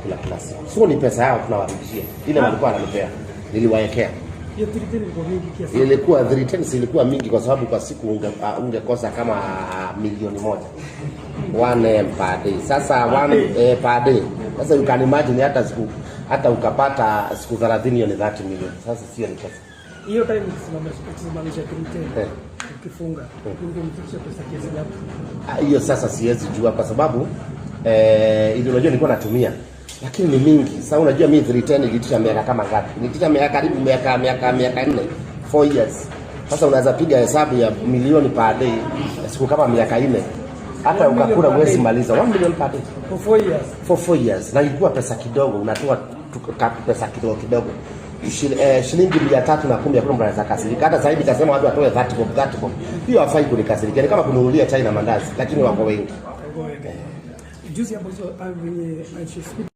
kila klasi. Sio ni pesa yao tunawarudishia. Ile walikuwa wananipea. Niliwaekea. Hiyo 310 ilikuwa mingi kiasi. Ilikuwa 310 ilikuwa mingi kwa sababu kwa siku ungekosa kama milioni moja. 1 per day. Sasa 1 per day. Sasa you can imagine hata ukapata siku 30 hiyo ni 30 milioni. Sasa sio ni pesa. Hiyo time ukisimamisha 310 ukifunga ungemfikisha pesa kiasi gani? Hiyo sasa siwezi jua kwa sababu ile unajua nilikuwa natumia lakini ni mingi. Sasa unajua mimi 310 nilitisha miaka kama ngapi? Nilitisha miaka karibu miaka 4 years. Sasa unaweza piga hesabu ya milioni per day siku kama miaka 4. Hata ukakula uwezi maliza 1 million per day for 4 years. Na ilikuwa pesa kidogo, unatoa pesa kidogo. Shilingi 310 hakuna mtu anaweza kasirika. Hata sasa hivi kasema watu watoe 30 bob. Hiyo hafai kunikasirikia. Ni kama kununulia chai na mandazi, lakini wako wengi. Juzi hapo hizo venye